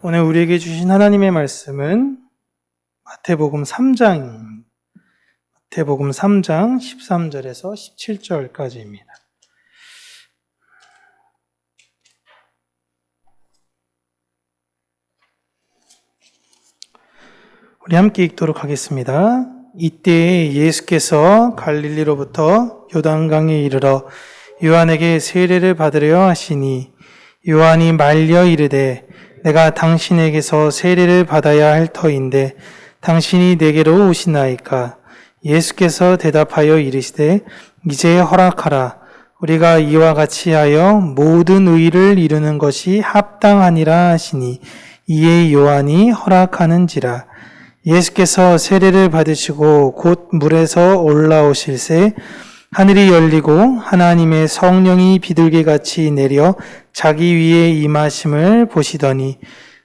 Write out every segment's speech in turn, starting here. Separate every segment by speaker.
Speaker 1: 오늘 우리에게 주신 하나님의 말씀은 마태복음 3장 13절에서 17절까지입니다. 우리 함께 읽도록 하겠습니다. 이때 예수께서 갈릴리로부터 요단강에 이르러 요한에게 세례를 받으려 하시니 요한이 말려 이르되 내가 당신에게서 세례를 받아야 할 터인데 당신이 내게로 오시나이까? 예수께서 대답하여 이르시되 이제 허락하라. 우리가 이와 같이 하여 모든 의를 이루는 것이 합당하니라 하시니 이에 요한이 허락하는지라. 예수께서 세례를 받으시고 곧 물에서 올라오실새 하늘이 열리고 하나님의 성령이 비둘기같이 내려 자기 위에 임하심을 보시더니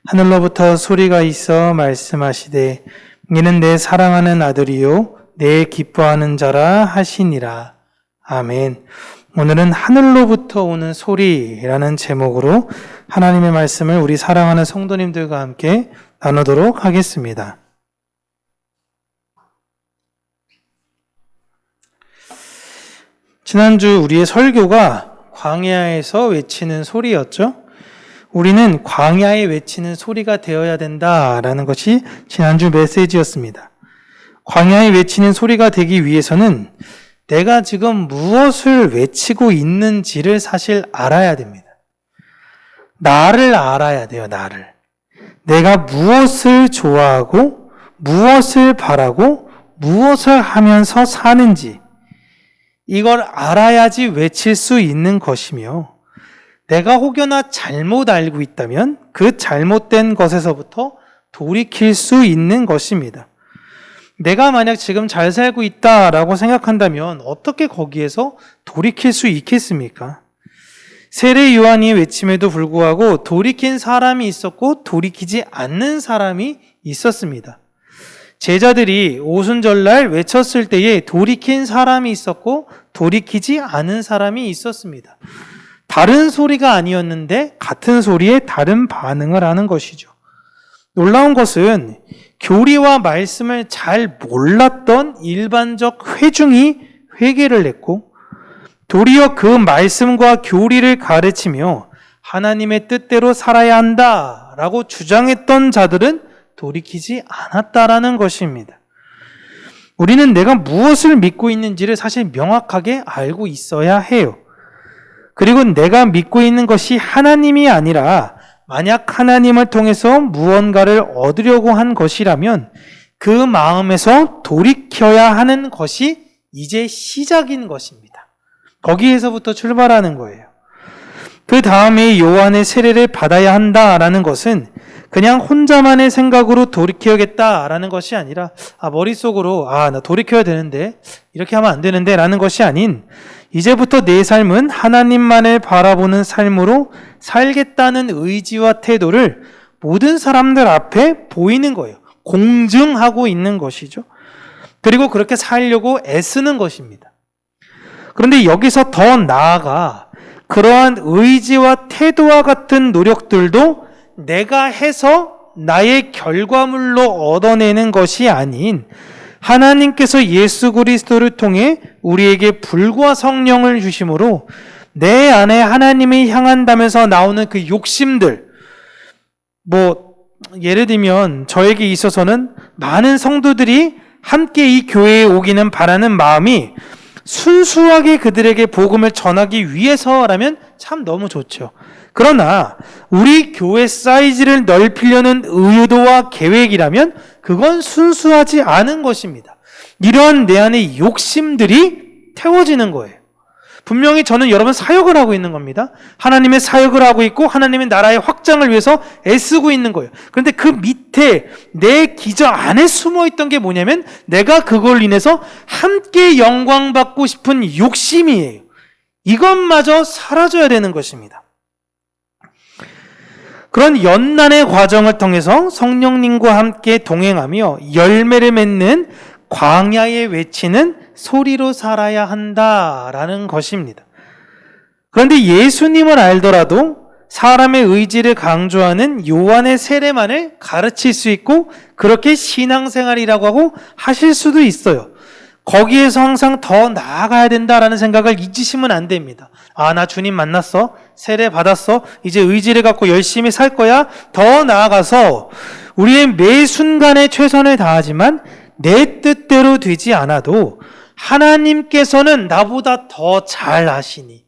Speaker 1: 하늘로부터 소리가 있어 말씀하시되 이는 내 사랑하는 아들이요 내 기뻐하는 자라 하시니라. 아멘. 오늘은 하늘로부터 오는 소리라는 제목으로 하나님의 말씀을 우리 사랑하는 성도님들과 함께 나누도록 하겠습니다. 지난주 우리의 설교가 광야에서 외치는 소리였죠. 우리는 광야에 외치는 소리가 되어야 된다라는 것이 지난주 메시지였습니다. 광야에 외치는 소리가 되기 위해서는 내가 지금 무엇을 외치고 있는지를 사실 알아야 됩니다. 나를 알아야 돼요, 나를. 내가 무엇을 좋아하고 무엇을 바라고 무엇을 하면서 사는지 이걸 알아야지 외칠 수 있는 것이며 내가 혹여나 잘못 알고 있다면 그 잘못된 것에서부터 돌이킬 수 있는 것입니다. 내가 만약 지금 잘 살고 있다라고 생각한다면 어떻게 거기에서 돌이킬 수 있겠습니까? 세례 요한이 외침에도 불구하고 돌이킨 사람이 있었고 돌이키지 않는 사람이 있었습니다. 제자들이 오순절날 외쳤을 때에 돌이킨 사람이 있었고 돌이키지 않은 사람이 있었습니다. 다른 소리가 아니었는데 같은 소리에 다른 반응을 하는 것이죠. 놀라운 것은 교리와 말씀을 잘 몰랐던 일반적 회중이 회개를 했고 도리어 그 말씀과 교리를 가르치며 하나님의 뜻대로 살아야 한다라고 주장했던 자들은 돌이키지 않았다라는 것입니다. 우리는 내가 무엇을 믿고 있는지를 사실 명확하게 알고 있어야 해요. 그리고 내가 믿고 있는 것이 하나님이 아니라 만약 하나님을 통해서 무언가를 얻으려고 한 것이라면 그 마음에서 돌이켜야 하는 것이 이제 시작인 것입니다. 거기에서부터 출발하는 거예요. 그 다음에 요한의 세례를 받아야 한다라는 것은 그냥 혼자만의 생각으로 돌이켜야겠다라는 것이 아니라 머릿속으로 나 돌이켜야 되는데 이렇게 하면 안 되는데 라는 것이 아닌 이제부터 내 삶은 하나님만을 바라보는 삶으로 살겠다는 의지와 태도를 모든 사람들 앞에 보이는 거예요. 공증하고 있는 것이죠. 그리고 그렇게 살려고 애쓰는 것입니다. 그런데 여기서 더 나아가 그러한 의지와 태도와 같은 노력들도 내가 해서 나의 결과물로 얻어내는 것이 아닌 하나님께서 예수 그리스도를 통해 우리에게 불과 성령을 주심으로 내 안에 하나님을 향한다면서 나오는 그 욕심들, 예를 들면 저에게 있어서는 많은 성도들이 함께 이 교회에 오기는 바라는 마음이 순수하게 그들에게 복음을 전하기 위해서라면 참 너무 좋죠. 그러나 우리 교회 사이즈를 넓히려는 의도와 계획이라면 그건 순수하지 않은 것입니다. 이러한 내 안의 욕심들이 태워지는 거예요. 분명히 저는 여러분 사역을 하고 있는 겁니다. 하나님의 사역을 하고 있고 하나님의 나라의 확장을 위해서 애쓰고 있는 거예요. 그런데 그 밑에 내 기저 안에 숨어있던 게 뭐냐면 내가 그걸 인해서 함께 영광받고 싶은 욕심이에요. 이것마저 사라져야 되는 것입니다. 그런 연난의 과정을 통해서 성령님과 함께 동행하며 열매를 맺는 광야에 외치는 소리로 살아야 한다라는 것입니다. 그런데 예수님을 알더라도 사람의 의지를 강조하는 요한의 세례만을 가르칠 수 있고 그렇게 신앙생활이라고 하고 하실 수도 있어요. 거기에서 항상 더 나아가야 된다라는 생각을 잊으시면 안 됩니다. 아, 나 주님 만났어. 세례 받았어. 이제 의지를 갖고 열심히 살 거야. 더 나아가서 우리의 매 순간에 최선을 다하지만 내 뜻대로 되지 않아도 하나님께서는 나보다 더 잘 아시니,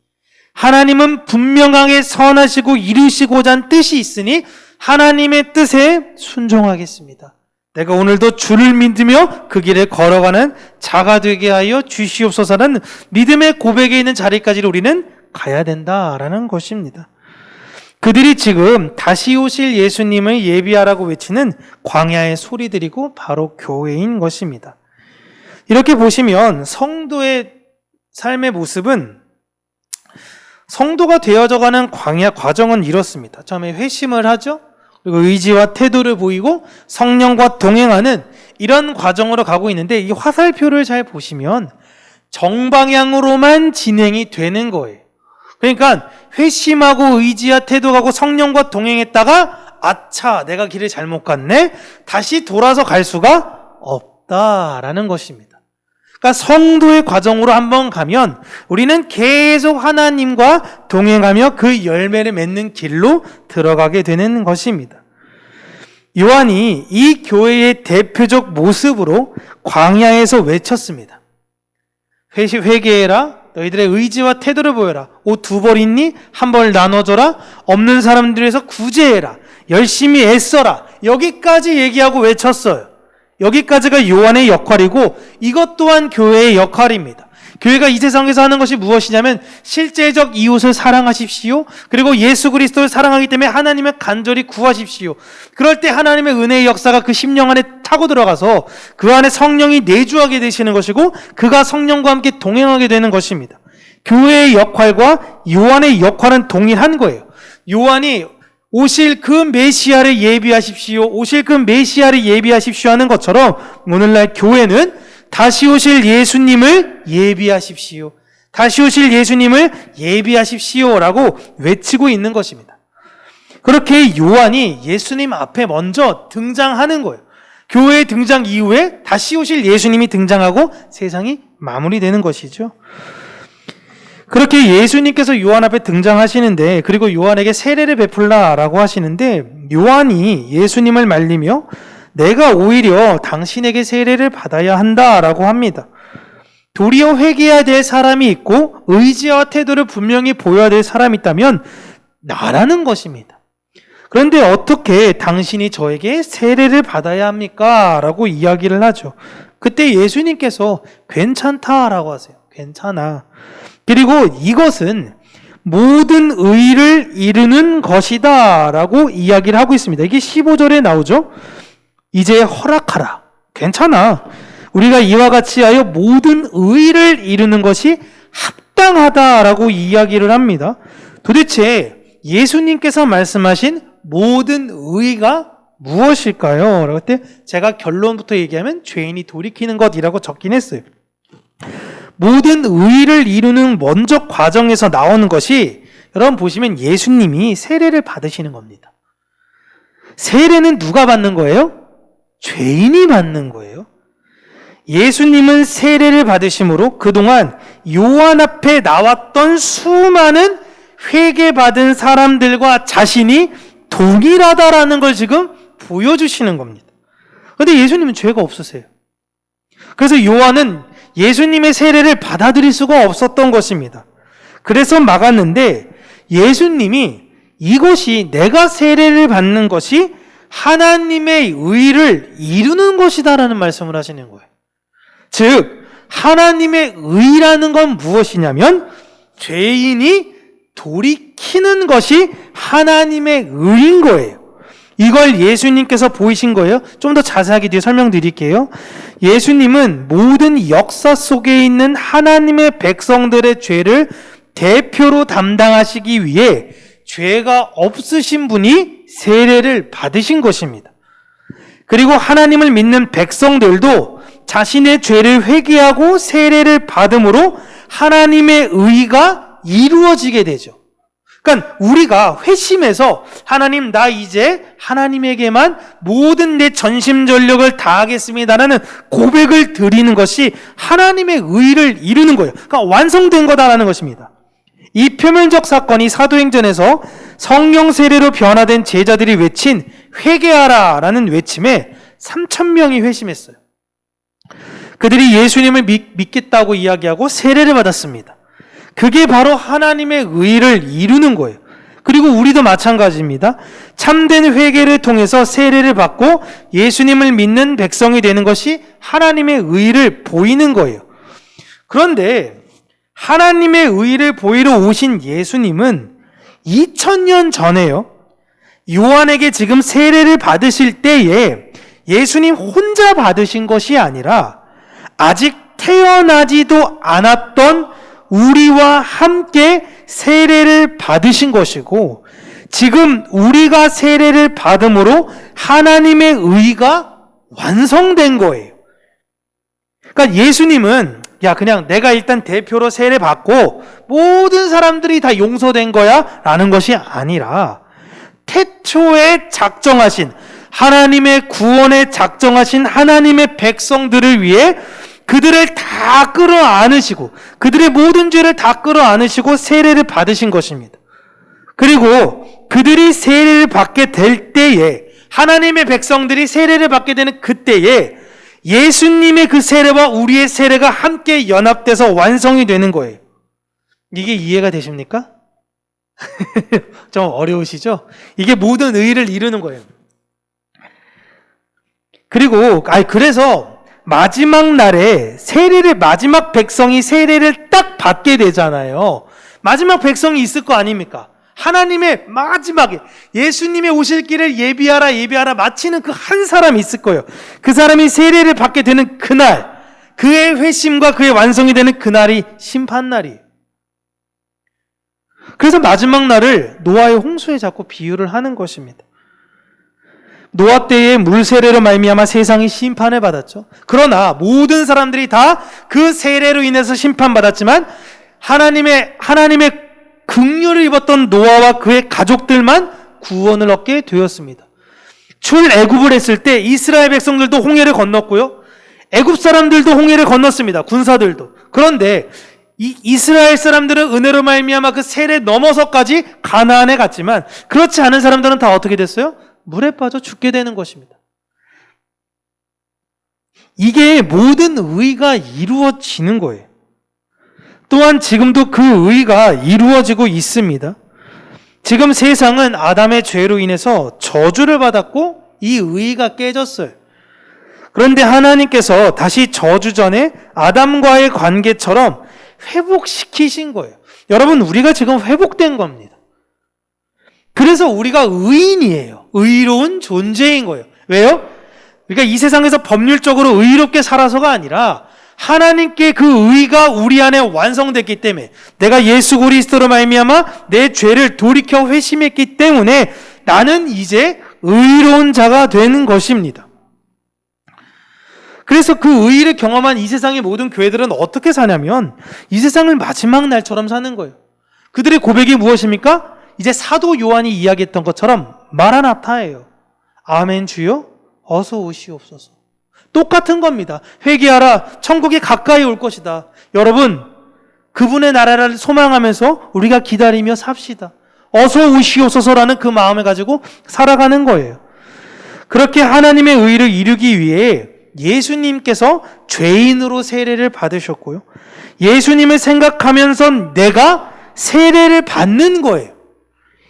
Speaker 1: 하나님은 분명하게 선하시고 이루시고자 한 뜻이 있으니 하나님의 뜻에 순종하겠습니다. 내가 오늘도 주를 믿으며 그 길을 걸어가는 자가 되게 하여 주시옵소서라는 믿음의 고백에 있는 자리까지 우리는 가야 된다라는 것입니다. 그들이 지금 다시 오실 예수님을 예비하라고 외치는 광야의 소리들이고 바로 교회인 것입니다. 이렇게 보시면 성도의 삶의 모습은, 성도가 되어져가는 광야 과정은 이렇습니다. 처음에 회심을 하죠. 그리고 의지와 태도를 보이고 성령과 동행하는 이런 과정으로 가고 있는데, 이 화살표를 잘 보시면 정방향으로만 진행이 되는 거예요. 그러니까 회심하고 의지와 태도하고 성령과 동행했다가 아차, 내가 길을 잘못 갔네, 다시 돌아서 갈 수가 없다라는 것입니다. 그러니까 성도의 과정으로 한번 가면 우리는 계속 하나님과 동행하며 그 열매를 맺는 길로 들어가게 되는 것입니다. 요한이 이 교회의 대표적 모습으로 광야에서 외쳤습니다. 회개해라. 너희들의 의지와 태도를 보여라. 옷 2벌 있니? 1벌 나눠줘라. 없는 사람들에서 구제해라. 열심히 애써라. 여기까지 얘기하고 외쳤어요. 여기까지가 요한의 역할이고 이것 또한 교회의 역할입니다. 교회가 이 세상에서 하는 것이 무엇이냐면 실제적 이웃을 사랑하십시오. 그리고 예수 그리스도를 사랑하기 때문에 하나님을 간절히 구하십시오. 그럴 때 하나님의 은혜의 역사가 그 심령 안에 타고 들어가서 그 안에 성령이 내주하게 되시는 것이고 그가 성령과 함께 동행하게 되는 것입니다. 교회의 역할과 요한의 역할은 동일한 거예요. 요한이 오실 그 메시아를 예비하십시오. 오실 그 메시아를 예비하십시오 하는 것처럼 오늘날 교회는 다시 오실 예수님을 예비하십시오. 다시 오실 예수님을 예비하십시오라고 외치고 있는 것입니다. 그렇게 요한이 예수님 앞에 먼저 등장하는 거예요. 교회의 등장 이후에 다시 오실 예수님이 등장하고 세상이 마무리되는 것이죠. 그렇게 예수님께서 요한 앞에 등장하시는데, 그리고 요한에게 세례를 베풀라라고 하시는데, 요한이 예수님을 말리며 내가 오히려 당신에게 세례를 받아야 한다라고 합니다. 도리어 회개해야 될 사람이 있고 의지와 태도를 분명히 보여야 될 사람이 있다면 나라는 것입니다. 그런데 어떻게 당신이 저에게 세례를 받아야 합니까? 라고 이야기를 하죠. 그때 예수님께서 괜찮다라고 하세요. 괜찮아. 그리고 이것은 모든 의를 이루는 것이다 라고 이야기를 하고 있습니다. 이게 15절에 나오죠. 이제 허락하라. 괜찮아. 우리가 이와 같이 하여 모든 의를 이루는 것이 합당하다라고 이야기를 합니다. 도대체 예수님께서 말씀하신 모든 의가 무엇일까요? 라고 때 제가 결론부터 얘기하면 죄인이 돌이키는 것이라고 적긴 했어요. 모든 의를 이루는 먼저 과정에서 나오는 것이, 여러분 보시면 예수님이 세례를 받으시는 겁니다. 세례는 누가 받는 거예요? 죄인이 받는 거예요. 예수님은 세례를 받으심으로 그동안 요한 앞에 나왔던 수많은 회개받은 사람들과 자신이 동일하다라는 걸 지금 보여주시는 겁니다. 그런데 예수님은 죄가 없으세요. 그래서 요한은 예수님의 세례를 받아들일 수가 없었던 것입니다. 그래서 막았는데 예수님이 이것이, 내가 세례를 받는 것이 하나님의 의를 이루는 것이다라는 말씀을 하시는 거예요. 즉 하나님의 의라는 건 무엇이냐면 죄인이 돌이키는 것이 하나님의 의인 거예요. 이걸 예수님께서 보이신 거예요. 좀 더 자세하게 뒤에 설명드릴게요. 예수님은 모든 역사 속에 있는 하나님의 백성들의 죄를 대표로 담당하시기 위해 죄가 없으신 분이 세례를 받으신 것입니다. 그리고 하나님을 믿는 백성들도 자신의 죄를 회개하고 세례를 받음으로 하나님의 의가 이루어지게 되죠. 그러니까 우리가 회심해서 하나님, 나 이제 하나님에게만 모든 내 전심전력을 다하겠습니다라는 고백을 드리는 것이 하나님의 의를 이루는 거예요. 그러니까 완성된 거다라는 것입니다. 이 표면적 사건이 사도행전에서 성령 세례로 변화된 제자들이 외친 회개하라라는 외침에 3,000명이 회심했어요. 그들이 예수님을 믿겠다고 이야기하고 세례를 받았습니다. 그게 바로 하나님의 의를 이루는 거예요. 그리고 우리도 마찬가지입니다. 참된 회개를 통해서 세례를 받고 예수님을 믿는 백성이 되는 것이 하나님의 의를 보이는 거예요. 그런데 하나님의 의를 보이러 오신 예수님은 2000년 전에요, 요한에게 지금 세례를 받으실 때에 예수님 혼자 받으신 것이 아니라 아직 태어나지도 않았던 우리와 함께 세례를 받으신 것이고, 지금 우리가 세례를 받음으로 하나님의 의가 완성된 거예요. 그러니까 예수님은 그냥 내가 일단 대표로 세례 받고 모든 사람들이 다 용서된 거야 라는 것이 아니라 태초에 작정하신, 하나님의 구원에 작정하신 하나님의 백성들을 위해 그들을 다 끌어안으시고 그들의 모든 죄를 다 끌어안으시고 세례를 받으신 것입니다. 그리고 그들이 세례를 받게 될 때에, 하나님의 백성들이 세례를 받게 되는 그때에 예수님의 그 세례와 우리의 세례가 함께 연합돼서 완성이 되는 거예요. 이게 이해가 되십니까? 좀 어려우시죠? 이게 모든 의를 이루는 거예요. 그래서 마지막 날에 마지막 백성이 세례를 딱 받게 되잖아요. 마지막 백성이 있을 거 아닙니까? 하나님의 마지막에 예수님의 오실 길을 예비하라 마치는 그 한 사람이 있을 거예요. 그 사람이 세례를 받게 되는 그날, 그의 회심과 그의 완성이 되는 그날이 심판날이에요. 그래서 마지막 날을 노아의 홍수에 자꾸 비유를 하는 것입니다. 노아 때의 물세례로 말미암아 세상이 심판을 받았죠. 그러나 모든 사람들이 다 그 세례로 인해서 심판받았지만 하나님의 긍휼을 입었던 노아와 그의 가족들만 구원을 얻게 되었습니다. 출애굽을 했을 때 이스라엘 백성들도 홍해를 건넜고요, 애굽 사람들도 홍해를 건넜습니다. 군사들도. 그런데 이스라엘 사람들은 은혜로 말미암아 그 세례 넘어서까지 가나안에 갔지만, 그렇지 않은 사람들은 다 어떻게 됐어요? 물에 빠져 죽게 되는 것입니다. 이게 모든 의가 이루어지는 거예요. 또한 지금도 그 의가 이루어지고 있습니다. 지금 세상은 아담의 죄로 인해서 저주를 받았고 이 의가 깨졌어요. 그런데 하나님께서 다시 저주 전에 아담과의 관계처럼 회복시키신 거예요. 여러분, 우리가 지금 회복된 겁니다. 그래서 우리가 의인이에요. 의로운 존재인 거예요. 왜요? 우리가 이 세상에서 법률적으로 의롭게 살아서가 아니라 하나님께 그 의가 우리 안에 완성됐기 때문에, 내가 예수 그리스도로 말미암아 내 죄를 돌이켜 회심했기 때문에 나는 이제 의로운 자가 되는 것입니다. 그래서 그 의를 경험한 이 세상의 모든 교회들은 어떻게 사냐면 이 세상을 마지막 날처럼 사는 거예요. 그들의 고백이 무엇입니까? 이제 사도 요한이 이야기했던 것처럼 마라나타예요. 아멘 주여 어서 오시옵소서. 똑같은 겁니다. 회개하라, 천국이 가까이 올 것이다. 여러분, 그분의 나라를 소망하면서 우리가 기다리며 삽시다. 어서 오시옵소서라는 그 마음을 가지고 살아가는 거예요. 그렇게 하나님의 의를 이루기 위해 예수님께서 죄인으로 세례를 받으셨고요, 예수님을 생각하면서 내가 세례를 받는 거예요.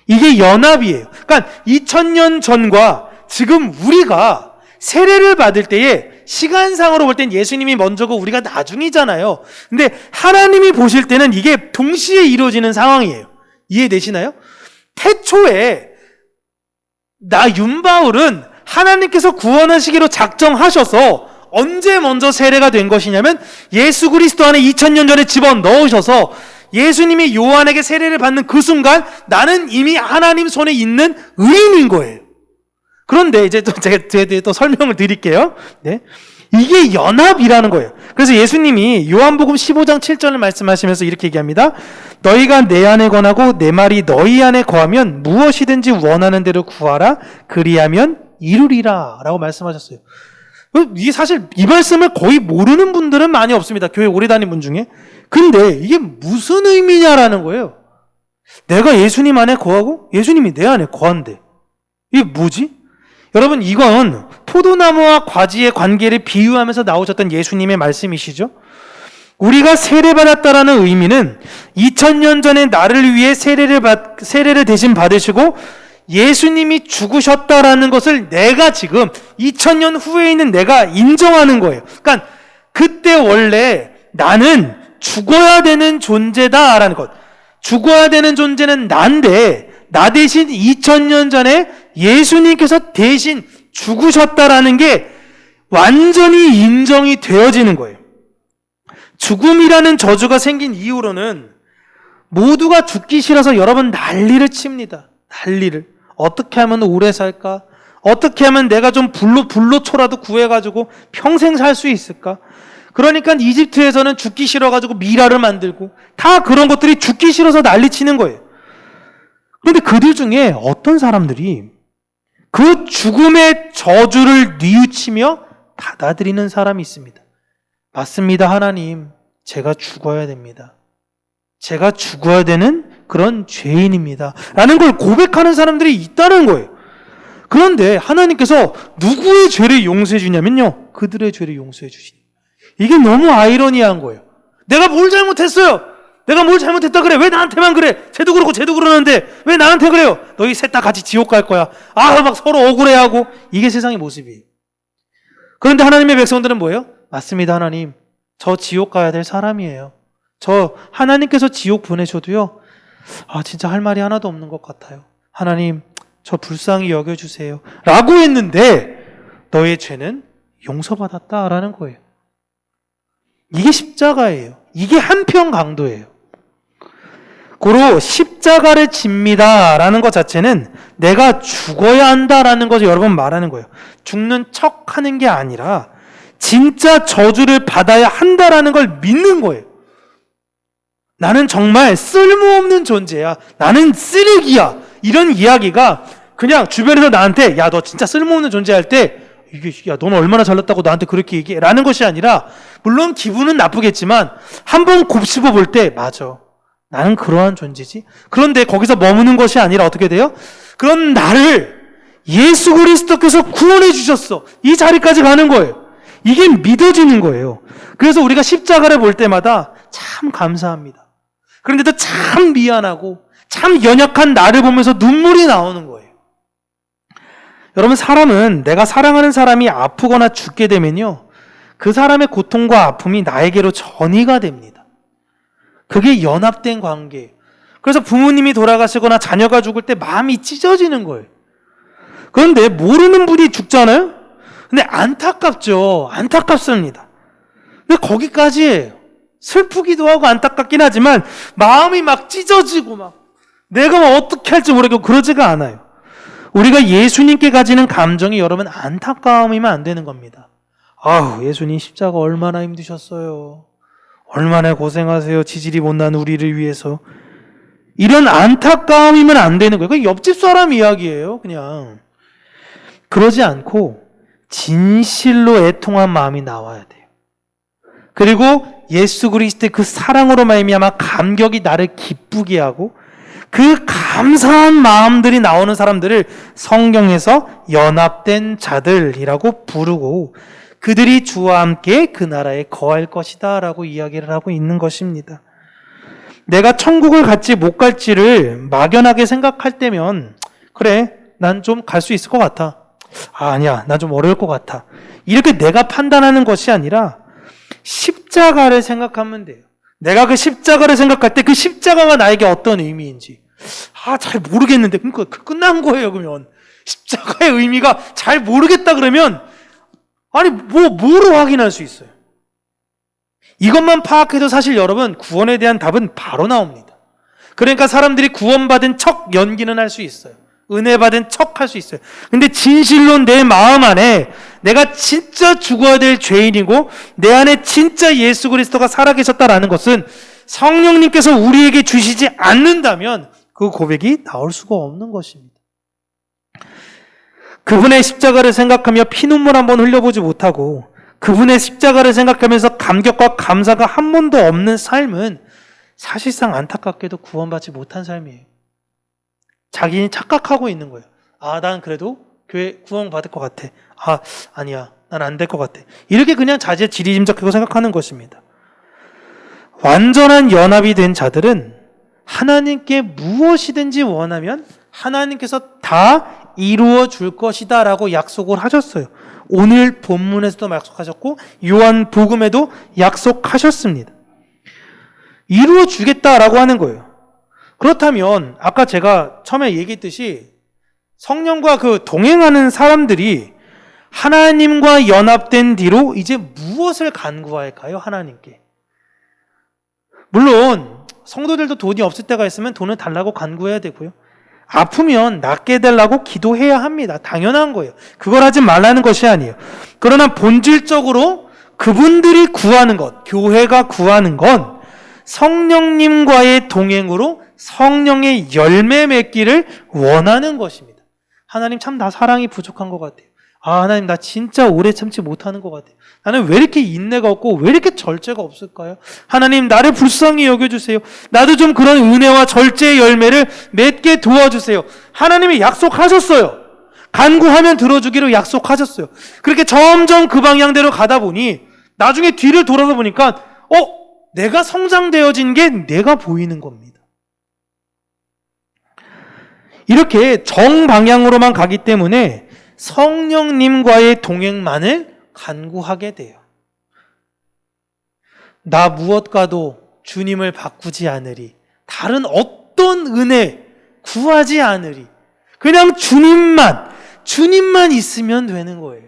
Speaker 1: 이게 연합이에요. 그러니까 2000년 전과 지금 우리가 세례를 받을 때에 시간상으로 볼 땐 예수님이 먼저고 우리가 나중이잖아요. 근데 하나님이 보실 때는 이게 동시에 이루어지는 상황이에요. 이해되시나요? 태초에 나 윤바울은 하나님께서 구원하시기로 작정하셔서 언제 먼저 세례가 된 것이냐면 예수 그리스도 안에 2000년 전에 집어넣으셔서 예수님이 요한에게 세례를 받는 그 순간 나는 이미 하나님 손에 있는 의인인 거예요. 그런데 이제 또 제가 또 설명을 드릴게요. 네. 이게 연합이라는 거예요. 그래서 예수님이 요한복음 15장 7절을 말씀하시면서 이렇게 얘기합니다. 너희가 내 안에 거하고 내 말이 너희 안에 거하면 무엇이든지 원하는 대로 구하라. 그리하면 이루리라 라고 말씀하셨어요. 이게 사실 이 말씀을 거의 모르는 분들은 많이 없습니다. 교회 오래 다닌 분 중에. 근데 이게 무슨 의미냐라는 거예요. 내가 예수님 안에 거하고 예수님이 내 안에 거한대. 이게 뭐지? 여러분, 이건 포도나무와 과지의 관계를 비유하면서 나오셨던 예수님의 말씀이시죠? 우리가 세례받았다라는 의미는 2000년 전에 나를 위해 세례를 대신 받으시고 예수님이 죽으셨다라는 것을 내가 지금 2000년 후에 있는 내가 인정하는 거예요. 그러니까 그때 원래 나는 죽어야 되는 존재다라는 것. 죽어야 되는 존재는 난데 나 대신 2000년 전에 예수님께서 대신 죽으셨다라는 게 완전히 인정이 되어지는 거예요. 죽음이라는 저주가 생긴 이후로는 모두가 죽기 싫어서 여러분 난리를 칩니다. 난리를. 어떻게 하면 오래 살까? 어떻게 하면 내가 좀 불로초라도 구해가지고 평생 살 수 있을까? 그러니까 이집트에서는 죽기 싫어가지고 미라를 만들고 다 그런 것들이 죽기 싫어서 난리치는 거예요. 그런데 그들 중에 어떤 사람들이 그 죽음의 저주를 뉘우치며 받아들이는 사람이 있습니다. 맞습니다, 하나님. 제가 죽어야 됩니다. 제가 죽어야 되는 그런 죄인입니다. 라는 걸 고백하는 사람들이 있다는 거예요. 그런데 하나님께서 누구의 죄를 용서해 주냐면요. 그들의 죄를 용서해 주시니. 이게 너무 아이러니한 거예요. 내가 뭘 잘못했어요? 내가 뭘 잘못했다 그래? 왜 나한테만 그래? 쟤도 그렇고 쟤도 그러는데 왜 나한테 그래요? 너희 셋 다 같이 지옥 갈 거야. 막 서로 억울해하고. 이게 세상의 모습이에요. 그런데 하나님의 백성들은 뭐예요? 맞습니다, 하나님. 저 지옥 가야 될 사람이에요. 저 하나님께서 지옥 보내셔도요. 진짜 할 말이 하나도 없는 것 같아요. 하나님, 저 불쌍히 여겨주세요. 라고 했는데 너의 죄는 용서받았다라는 거예요. 이게 십자가예요. 이게 한편 강도예요. 고로 십자가를 집니다 라는 것 자체는 내가 죽어야 한다라는 것을 여러분 말하는 거예요. 죽는 척 하는 게 아니라 진짜 저주를 받아야 한다라는 걸 믿는 거예요. 나는 정말 쓸모없는 존재야. 나는 쓰레기야. 이런 이야기가 그냥 주변에서 나한테 야, 너 진짜 쓸모없는 존재할 때 이게 야, 너는 얼마나 잘났다고 나한테 그렇게 얘기해 라는 것이 아니라 물론 기분은 나쁘겠지만 한번 곱씹어 볼 때 맞아. 나는 그러한 존재지. 그런데 거기서 머무는 것이 아니라 어떻게 돼요? 그런 나를 예수 그리스도께서 구원해 주셨어. 이 자리까지 가는 거예요. 이게 믿어지는 거예요. 그래서 우리가 십자가를 볼 때마다 참 감사합니다. 그런데도 참 미안하고 참 연약한 나를 보면서 눈물이 나오는 거예요. 여러분, 사람은 내가 사랑하는 사람이 아프거나 죽게 되면요, 그 사람의 고통과 아픔이 나에게로 전이가 됩니다. 그게 연합된 관계예요. 그래서 부모님이 돌아가시거나 자녀가 죽을 때 마음이 찢어지는 거예요. 그런데 모르는 분이 죽잖아요? 근데 안타깝죠. 안타깝습니다. 근데 거기까지예요. 슬프기도 하고 안타깝긴 하지만 마음이 막 찢어지고 막 내가 어떻게 할지 모르겠고 그러지가 않아요. 우리가 예수님께 가지는 감정이 여러분 안타까움이면 안 되는 겁니다. 예수님 십자가 얼마나 힘드셨어요. 얼마나 고생하세요. 지질이 못난 우리를 위해서. 이런 안타까움이면 안 되는 거예요. 그게 옆집 사람 이야기예요. 그냥. 그러지 않고 진실로 애통한 마음이 나와야 돼요. 그리고 예수 그리스도의 그 사랑으로 말미암아 감격이 나를 기쁘게 하고 그 감사한 마음들이 나오는 사람들을 성경에서 연합된 자들이라고 부르고 그들이 주와 함께 그 나라에 거할 것이다 라고 이야기를 하고 있는 것입니다. 내가 천국을 갈지 못 갈지를 막연하게 생각할 때면 그래, 난 좀 갈 수 있을 것 같아. 아니야, 난 좀 어려울 것 같아. 이렇게 내가 판단하는 것이 아니라 십자가를 생각하면 돼요. 내가 그 십자가를 생각할 때 그 십자가가 나에게 어떤 의미인지 잘 모르겠는데 그러니까 끝난 거예요. 그러면 십자가의 의미가 잘 모르겠다 그러면 뭐로 확인할 수 있어요? 이것만 파악해도 사실 여러분 구원에 대한 답은 바로 나옵니다. 그러니까 사람들이 구원받은 척 연기는 할 수 있어요. 은혜 받은 척 할 수 있어요. 근데 진실로 내 마음 안에 내가 진짜 죽어야 될 죄인이고 내 안에 진짜 예수 그리스도가 살아계셨다라는 것은 성령님께서 우리에게 주시지 않는다면 그 고백이 나올 수가 없는 것입니다. 그분의 십자가를 생각하며 피눈물 한번 흘려보지 못하고 그분의 십자가를 생각하면서 감격과 감사가 한 번도 없는 삶은 사실상 안타깝게도 구원받지 못한 삶이에요. 자기는 착각하고 있는 거예요. 난 그래도 교회 구원받을 것 같아. 아니야. 난 안 될 것 같아. 이렇게 그냥 자기의 지리짐작하고 생각하는 것입니다. 완전한 연합이 된 자들은 하나님께 무엇이든지 원하면 하나님께서 다 이루어 줄 것이다 라고 약속을 하셨어요. 오늘 본문에서도 약속하셨고 요한 복음에도 약속하셨습니다. 이루어 주겠다라고 하는 거예요. 그렇다면 아까 제가 처음에 얘기했듯이 성령과 동행하는 사람들이 하나님과 연합된 뒤로 이제 무엇을 간구할까요? 하나님께. 물론 성도들도 돈이 없을 때가 있으면 돈을 달라고 간구해야 되고요. 아프면 낫게 해달라고 기도해야 합니다. 당연한 거예요. 그걸 하지 말라는 것이 아니에요. 그러나 본질적으로 그분들이 구하는 것, 교회가 구하는 건 성령님과의 동행으로 성령의 열매 맺기를 원하는 것입니다. 하나님 참 나 사랑이 부족한 것 같아요. 하나님 나 진짜 오래 참지 못하는 것 같아요. 나는 왜 이렇게 인내가 없고 왜 이렇게 절제가 없을까요? 하나님 나를 불쌍히 여겨주세요. 나도 좀 그런 은혜와 절제의 열매를 맺게 도와주세요. 하나님이 약속하셨어요. 간구하면 들어주기로 약속하셨어요. 그렇게 점점 그 방향대로 가다 보니 나중에 뒤를 돌아서 보니까 내가 성장되어진 게 내가 보이는 겁니다. 이렇게 정방향으로만 가기 때문에 성령님과의 동행만을 간구하게 돼요. 나 무엇과도 주님을 바꾸지 않으리. 다른 어떤 은혜 구하지 않으리. 그냥 주님만 있으면 되는 거예요.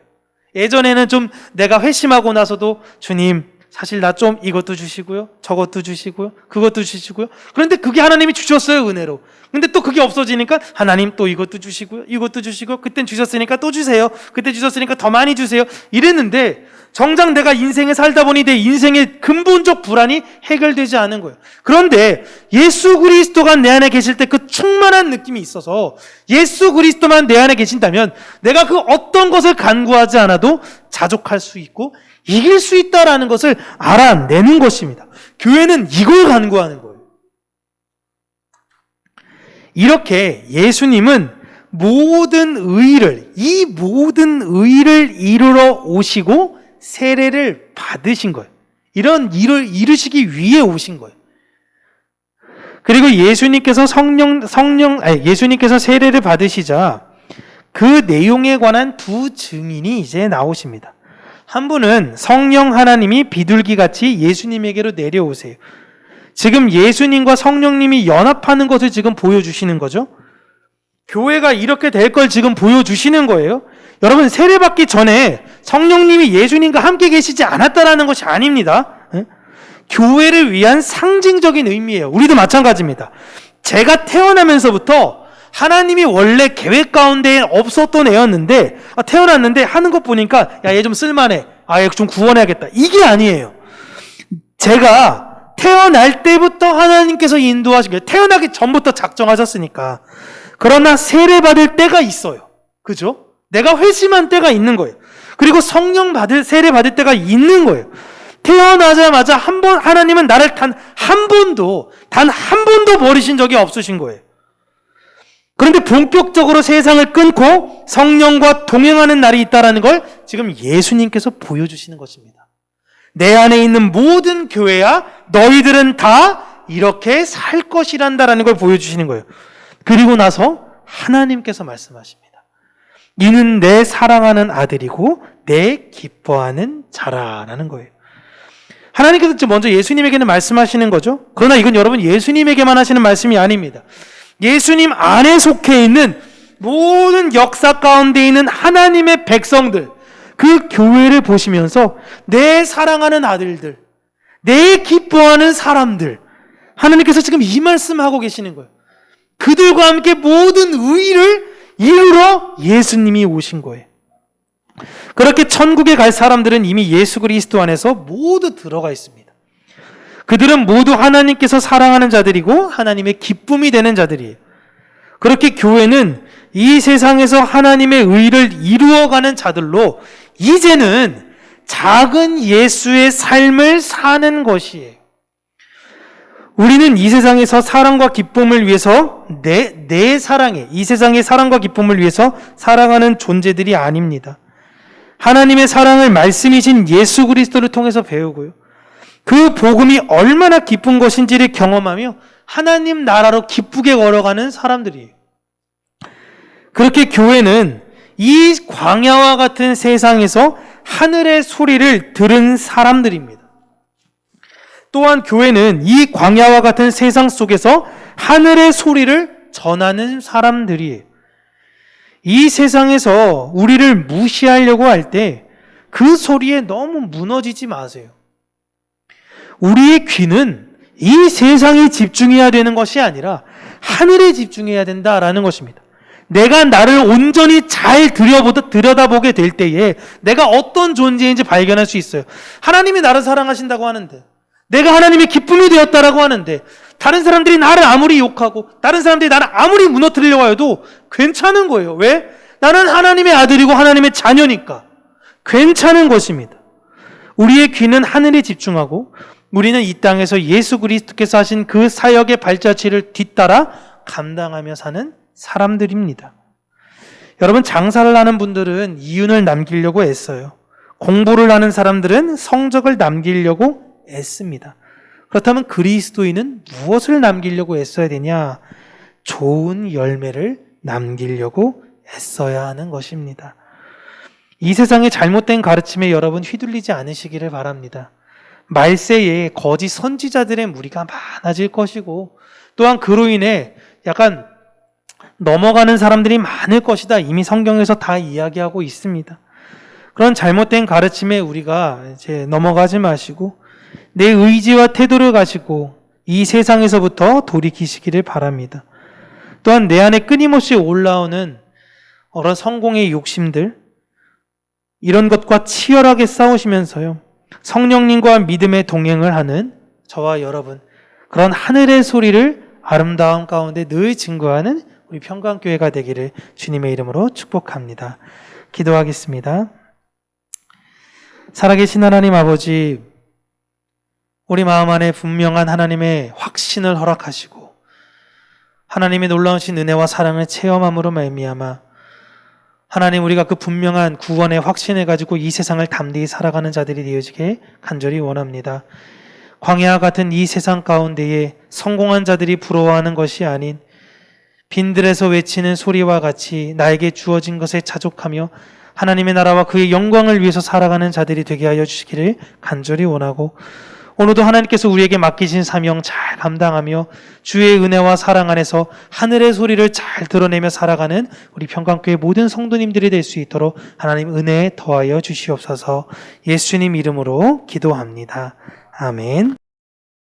Speaker 1: 예전에는 좀 내가 회심하고 나서도 주님 사실 나 좀 이것도 주시고요. 저것도 주시고요. 그것도 주시고요. 그런데 그게 하나님이 주셨어요. 은혜로. 근데 또 그게 없어지니까 하나님 또 이것도 주시고요. 이것도 주시고요. 그땐 주셨으니까 또 주세요. 그때 주셨으니까 더 많이 주세요. 이랬는데 정작 내가 인생에 살다 보니 내 인생의 근본적 불안이 해결되지 않은 거예요. 그런데 예수 그리스도가 내 안에 계실 때 그 충만한 느낌이 있어서 예수 그리스도만 내 안에 계신다면 내가 그 어떤 것을 간구하지 않아도 자족할 수 있고 이길 수 있다라는 것을 알아내는 것입니다. 교회는 이걸 간구하는 거예요. 이렇게 예수님은 이 모든 의를 이루러 오시고 세례를 받으신 거예요. 이런 일을 이루시기 위해 오신 거예요. 그리고 예수님께서 예수님께서 세례를 받으시자 그 내용에 관한 두 증인이 이제 나오십니다. 한 분은 성령 하나님이 비둘기같이 예수님에게로 내려오세요. 지금 예수님과 성령님이 연합하는 것을 지금 보여주시는 거죠. 교회가 이렇게 될 걸 지금 보여주시는 거예요. 여러분 세례받기 전에 성령님이 예수님과 함께 계시지 않았다라는 것이 아닙니다. 교회를 위한 상징적인 의미예요. 우리도 마찬가지입니다. 제가 태어나면서부터 하나님이 원래 계획 가운데 없었던 애였는데 태어났는데 하는 것 보니까 얘 좀 쓸만해. 얘 좀 구원해야겠다. 이게 아니에요. 제가 태어날 때부터 하나님께서 인도하신 거예요. 태어나기 전부터 작정하셨으니까. 그러나 세례 받을 때가 있어요. 그죠? 내가 회심한 때가 있는 거예요. 그리고 세례 받을 때가 있는 거예요. 태어나자마자 하나님은 나를 단 한 번도 버리신 적이 없으신 거예요. 그런데 본격적으로 세상을 끊고 성령과 동행하는 날이 있다는 걸 지금 예수님께서 보여주시는 것입니다. 내 안에 있는 모든 교회야 너희들은 다 이렇게 살 것이란다라는 걸 보여주시는 거예요. 그리고 나서 하나님께서 말씀하십니다. 이는 내 사랑하는 아들이고 내 기뻐하는 자라라는 거예요. 하나님께서 먼저 예수님에게는 말씀하시는 거죠. 그러나 이건 여러분 예수님에게만 하시는 말씀이 아닙니다. 예수님 안에 속해 있는 모든 역사 가운데 있는 하나님의 백성들, 그 교회를 보시면서 내 사랑하는 아들들, 내 기뻐하는 사람들, 하나님께서 지금 이 말씀하고 계시는 거예요. 그들과 함께 모든 의를 이루러 예수님이 오신 거예요. 그렇게 천국에 갈 사람들은 이미 예수 그리스도 안에서 모두 들어가 있습니다. 그들은 모두 하나님께서 사랑하는 자들이고 하나님의 기쁨이 되는 자들이에요. 그렇게 교회는 이 세상에서 하나님의 의를 이루어가는 자들로 이제는 작은 예수의 삶을 사는 것이에요. 우리는 이 세상에서 사랑과 기쁨을 위해서 이 세상의 사랑과 기쁨을 위해서 살아가는 존재들이 아닙니다. 하나님의 사랑을 말씀이신 예수 그리스도를 통해서 배우고요. 그 복음이 얼마나 기쁜 것인지를 경험하며 하나님 나라로 기쁘게 걸어가는 사람들이에요. 그렇게 교회는 이 광야와 같은 세상에서 하늘의 소리를 들은 사람들입니다. 또한 교회는 이 광야와 같은 세상 속에서 하늘의 소리를 전하는 사람들이에요. 이 세상에서 우리를 무시하려고 할 때 그 소리에 너무 무너지지 마세요. 우리의 귀는 이 세상에 집중해야 되는 것이 아니라 하늘에 집중해야 된다라는 것입니다. 내가 나를 온전히 잘 들여다보게 될 때에 내가 어떤 존재인지 발견할 수 있어요. 하나님이 나를 사랑하신다고 하는데, 내가 하나님의 기쁨이 되었다라고 하는데, 다른 사람들이 나를 아무리 욕하고 다른 사람들이 나를 아무리 무너뜨리려고 해도 괜찮은 거예요. 왜? 나는 하나님의 아들이고 하나님의 자녀니까 괜찮은 것입니다. 우리의 귀는 하늘에 집중하고 우리는 이 땅에서 예수 그리스도께서 하신 그 사역의 발자취를 뒤따라 감당하며 사는 사람들입니다. 여러분, 장사를 하는 분들은 이윤을 남기려고 애써요. 공부를 하는 사람들은 성적을 남기려고 애씁니다. 그렇다면 그리스도인은 무엇을 남기려고 애써야 되냐? 좋은 열매를 남기려고 애써야 하는 것입니다. 이 세상의 잘못된 가르침에 여러분 휘둘리지 않으시기를 바랍니다. 말세에 거짓 선지자들의 무리가 많아질 것이고, 또한 그로 인해 약간 넘어가는 사람들이 많을 것이다. 이미 성경에서 다 이야기하고 있습니다. 그런 잘못된 가르침에 우리가 이제 넘어가지 마시고 내 의지와 태도를 가지고 이 세상에서부터 돌이키시기를 바랍니다. 또한 내 안에 끊임없이 올라오는 여러 성공의 욕심들, 이런 것과 치열하게 싸우시면서요, 성령님과 믿음의 동행을 하는 저와 여러분, 그런 하늘의 소리를 아름다움 가운데 늘 증거하는 우리 평강교회가 되기를 주님의 이름으로 축복합니다. 기도하겠습니다. 살아계신 하나님 아버지, 우리 마음 안에 분명한 하나님의 확신을 허락하시고 하나님의 놀라우신 은혜와 사랑을 체험함으로 말미암아 하나님, 우리가 그 분명한 구원의 확신을 가지고 이 세상을 담대히 살아가는 자들이 되어지게 간절히 원합니다. 광야와 같은 이 세상 가운데에 성공한 자들이 부러워하는 것이 아닌 빈들에서 외치는 소리와 같이 나에게 주어진 것에 자족하며 하나님의 나라와 그의 영광을 위해서 살아가는 자들이 되게 하여 주시기를 간절히 원하고, 오늘도 하나님께서 우리에게 맡기신 사명 잘 감당하며 주의 은혜와 사랑 안에서 하늘의 소리를 잘 드러내며 살아가는 우리 평강교회 모든 성도님들이 될 수 있도록 하나님 은혜 더하여 주시옵소서. 예수님 이름으로 기도합니다. 아멘.